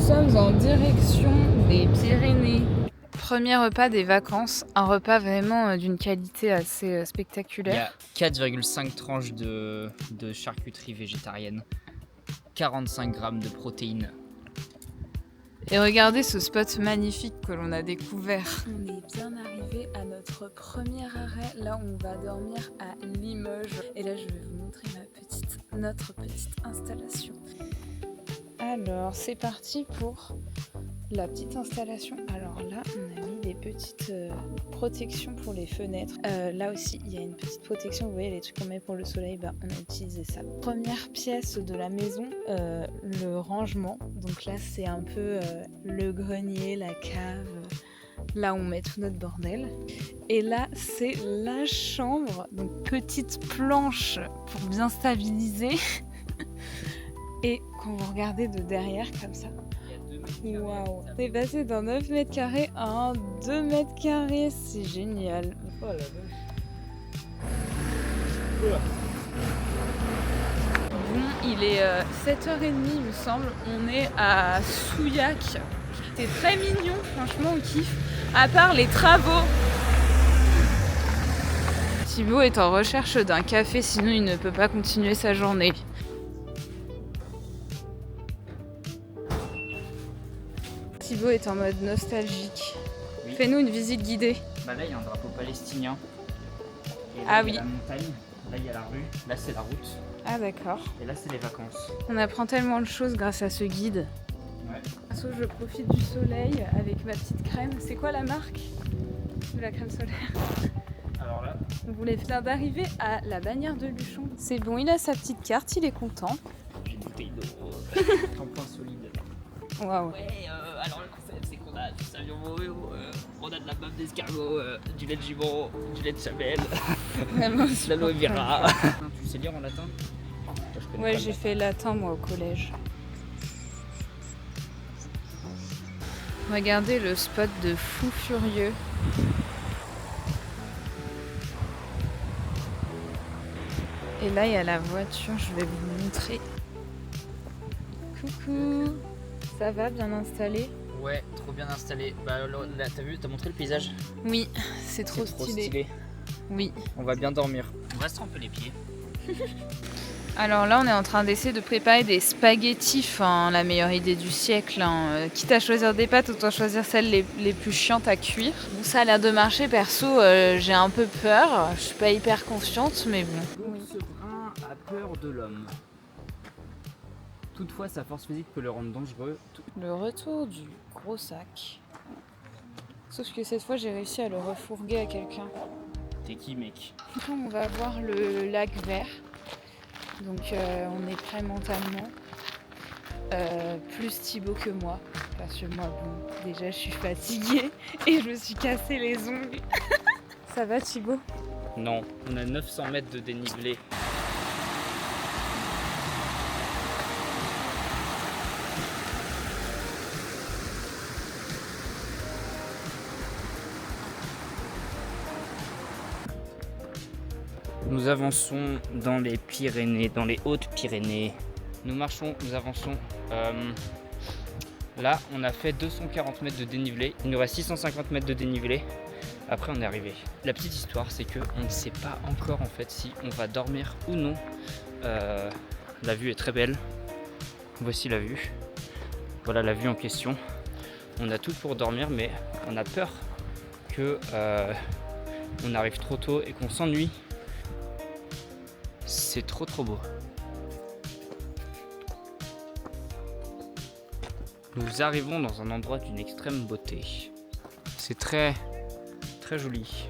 sommes en direction des Pyrénées. Premier repas des vacances, un repas vraiment d'une qualité assez Il y a spectaculaire. 4,5 tranches de charcuterie végétarienne, 45 grammes de protéines. Et regardez ce spot magnifique que l'on a découvert. On est bien arrivé à notre premier arrêt. Là, on va dormir à Limoges. Et là, je vais vous montrer notre petite installation. Alors, c'est parti pour la petite installation. Alors là, on a mis des petites protections pour les fenêtres. Là aussi, il y a une petite protection. Vous voyez, les trucs qu'on met pour le soleil, on a utilisé ça. Première pièce de la maison, le rangement. Donc là, c'est un peu le grenier, la cave, là où on met tout notre bordel. Et là, c'est la chambre. Donc petite planche pour bien stabiliser. Et quand vous regardez de derrière comme ça, waouh, on est passé d'un 9 mètres carrés à un 2 mètres carrés, c'est génial. Oh la vache. Bon, il est 7h30 il me semble, on est à Souillac. C'est très mignon, franchement on kiffe, à part les travaux. Thibaut est en recherche d'un café, sinon il ne peut pas continuer sa journée. Thibaut est en mode nostalgique. Oui. Fais-nous une visite guidée. Là, il y a un drapeau palestinien. Et là, Ah il y oui. a la montagne. Là, il y a la rue. Là, c'est la route. Ah d'accord. Et là, c'est les vacances. On apprend tellement de choses grâce à ce guide. Ouais. Je profite du soleil avec ma petite crème. C'est quoi la marque de la crème solaire? Alors là, On voulait venir d'arriver à la bannière de Luchon. C'est bon, il a sa petite carte, il est content. j'ai une bouteille d'eau. Shampoing solide. Waouh. Ouais, alors le concept, c'est qu'on a du savion moreo, on a de la bave d'escargot, du lait de jument, du lait de chamel, Vraiment, de l'aloe vera. Tu sais lire en latin? Moi, je connais Ouais, pas j'ai le fait latin moi au collège. Regardez le spot de fou furieux. Et là, il y a la voiture, je vais vous montrer. Coucou, ça va, bien installé? latin. Ouais, trop bien installé. Bah là, t'as vu, t'as montré le paysage? Oui, c'est trop stylé. Oui. On va bien dormir. On va se tremper les pieds. Alors là, on est en train d'essayer de préparer des spaghettis, enfin la meilleure idée du siècle. Quitte à choisir des pâtes, autant choisir celles les plus chiantes à cuire. Bon, ça a l'air de marcher, perso, j'ai un peu peur. Je suis pas hyper confiante, mais bon. Donc ce brin a peur de l'homme. Toutefois, sa force physique peut le rendre dangereux. Le retour du gros sac. Sauf que cette fois, j'ai réussi à le refourguer à quelqu'un. T'es qui, mec? On va voir le lac vert. Donc on est prêt mentalement. Plus Thibaut que moi. Parce que moi, bon, déjà je suis fatiguée et je me suis cassé les ongles. Ça va Thibaut? Non, on a 900 mètres de dénivelé. Nous avançons dans les Pyrénées, dans les Hautes-Pyrénées. Nous avançons. Là, on a fait 240 mètres de dénivelé. Il nous reste 650 mètres de dénivelé. Après, on est arrivé. La petite histoire, c'est qu'on ne sait pas encore en fait si on va dormir ou non. La vue est très belle. Voici la vue. Voilà la vue en question. On a tout pour dormir, mais on a peur que on arrive trop tôt et qu'on s'ennuie. C'est trop beau. Nous arrivons dans un endroit d'une extrême beauté. C'est très joli.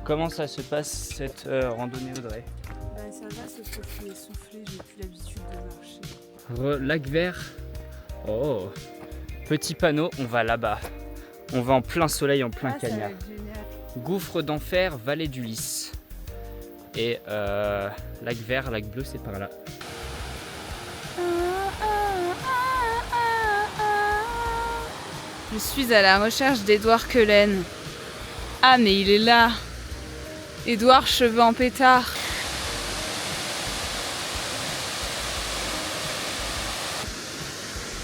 Comment ça se passe cette randonnée, Audrey? Ça va, sauf que je suis essoufflée, j'ai plus l'habitude de marcher. Lac vert. Oh. Petit panneau, on va là-bas. On va en plein soleil, en plein cagnard. Gouffre d'enfer, vallée du Lys. Et lac vert, lac bleu, c'est par là. Je suis à la recherche d'Édouard Quelen. Ah mais il est là. Édouard cheveux en pétard.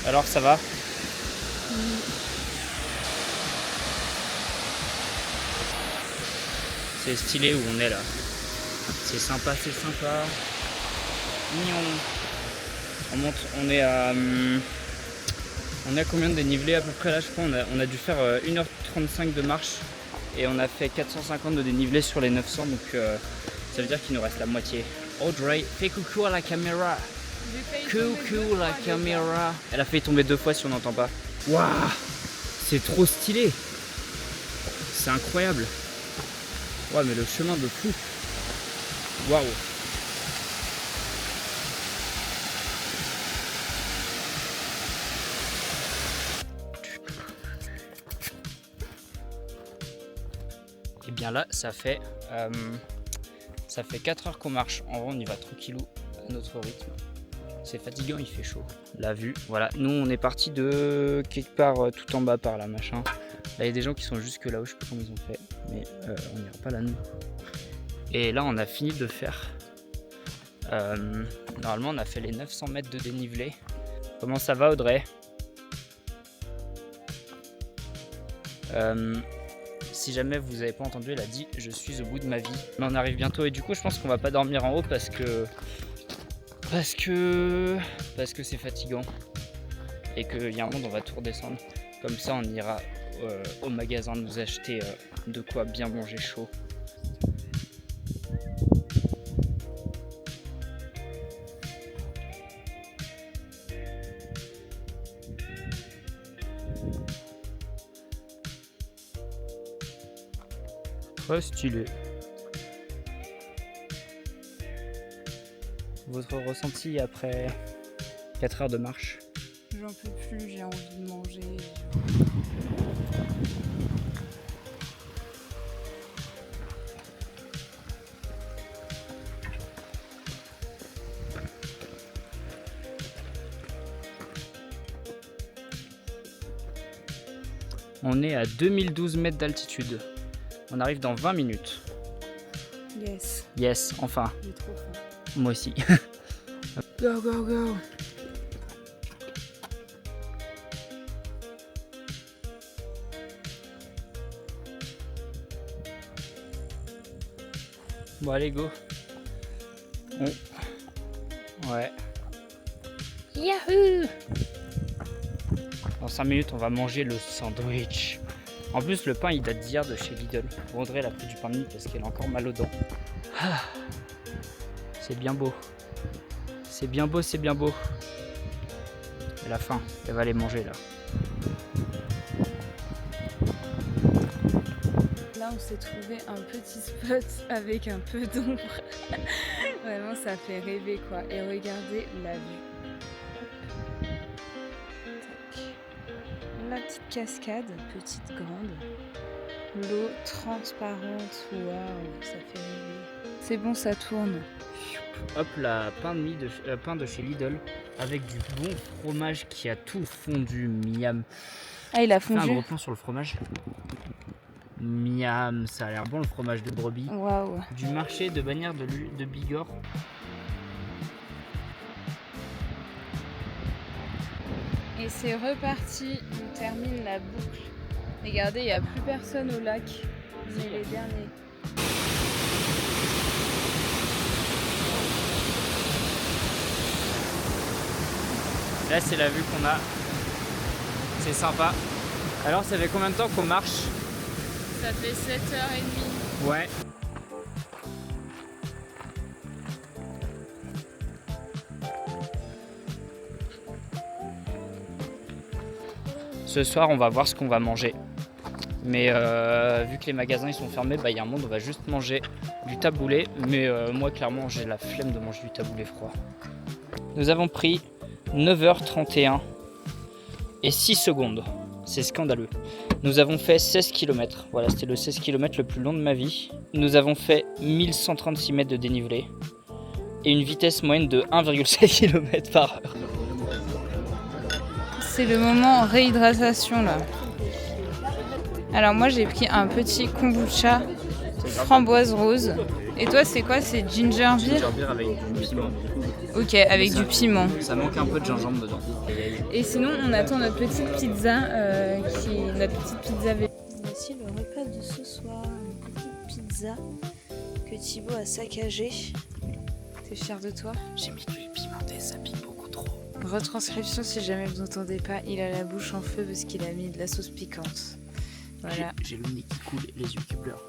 Alors ça va? C'est stylé où on est là. C'est sympa, c'est sympa. Mignon. On monte, on est à combien de dénivelé à peu près là? Je crois on a dû faire 1h35 de marche et on a fait 450 de dénivelé sur les 900, donc ça veut dire qu'il nous reste la moitié. Audrey, fais coucou à la caméra. Coucou la caméra. Elle a failli tomber 2 fois si on n'entend pas. Waouh, c'est trop stylé. C'est incroyable. Ouais, mais le chemin de fou. Waouh. Et bien là, ça fait 4 heures qu'on marche. En vrai, on y va tranquillou à notre rythme. C'est fatigant, il fait chaud. La vue, voilà. Nous, on est parti de quelque part tout en bas par là, machin. Là, il y a des gens qui sont jusque là-haut, je sais pas comment ils ont fait, mais on n'ira pas là, nous. Et là, on a fini de faire. Normalement, on a fait les 900 mètres de dénivelé. Comment ça va, Audrey? Si jamais vous n'avez pas entendu, elle a dit je suis au bout de ma vie. Mais on arrive bientôt et du coup je pense qu'on va pas dormir en haut parce que c'est fatigant et qu'il y a un moment on va tout redescendre. Comme ça on ira au magasin nous acheter de quoi bien manger chaud. Très stylé. Votre ressenti après 4 heures de marche? J'en peux plus, j'ai envie de manger. On est à 2012 mètres d'altitude. On arrive dans 20 minutes. Yes. Yes, enfin. J'ai trop faim. Moi aussi. Go, go, go. Bon, allez, go. Ouais. Yahoo! Dans 5 minutes, on va manger le sandwich. En plus, le pain, il date d'hier de chez Lidl. Audrey, elle a pris du pain de mie parce qu'elle a encore mal aux dents. Ah, c'est bien beau. C'est bien beau, c'est bien beau. Elle a faim, elle va aller manger là. Là, on s'est trouvé un petit spot avec un peu d'ombre. Vraiment, ça fait rêver quoi. Et regardez la vue. La petite cascade, petite, grande. L'eau transparente, waouh, ça fait rêver. C'est bon, ça tourne. Hop là, pain de chez Lidl avec du bon fromage qui a tout fondu, miam. Ah, il a Fais un fondu. gros plan sur le fromage. Miam, ça a l'air bon le fromage de brebis. Waouh. Du marché de Bagnères de Bigorre. Et c'est reparti, on termine la boucle. Regardez, il n'y a plus personne au lac. On est les derniers. Là, c'est la vue qu'on a. C'est sympa. Alors, ça fait combien de temps qu'on marche? Ça fait 7h30. Ouais. Ce soir, on va voir ce qu'on va manger. Mais vu que les magasins ils sont fermés, il y a un moment on va juste manger du taboulé. Mais moi, clairement, j'ai la flemme de manger du taboulé froid. Nous avons pris 9h31 et 6 secondes. C'est scandaleux. Nous avons fait 16 km. Voilà, c'était le 16 km le plus long de ma vie. Nous avons fait 1136 mètres de dénivelé et une vitesse moyenne de 1,7 km par heure. C'est le moment réhydratation là. Alors moi j'ai pris un petit kombucha framboise rose. Et toi c'est quoi? C'est ginger beer? Ginger beer avec du piment. Ok, avec du piment. Ça manque un peu de gingembre dedans. Et sinon, on attend notre petite pizza, qui est notre petite pizza végane. Voici le repas de ce soir, une petite pizza que Thibaut a saccagée. T'es fier de toi? J'ai mis de l'huile pimentée, ça pique beaucoup trop. Retranscription, si jamais vous n'entendez pas, il a la bouche en feu parce qu'il a mis de la sauce piquante. Voilà. J'ai le nez qui coule et les yeux qui pleurent.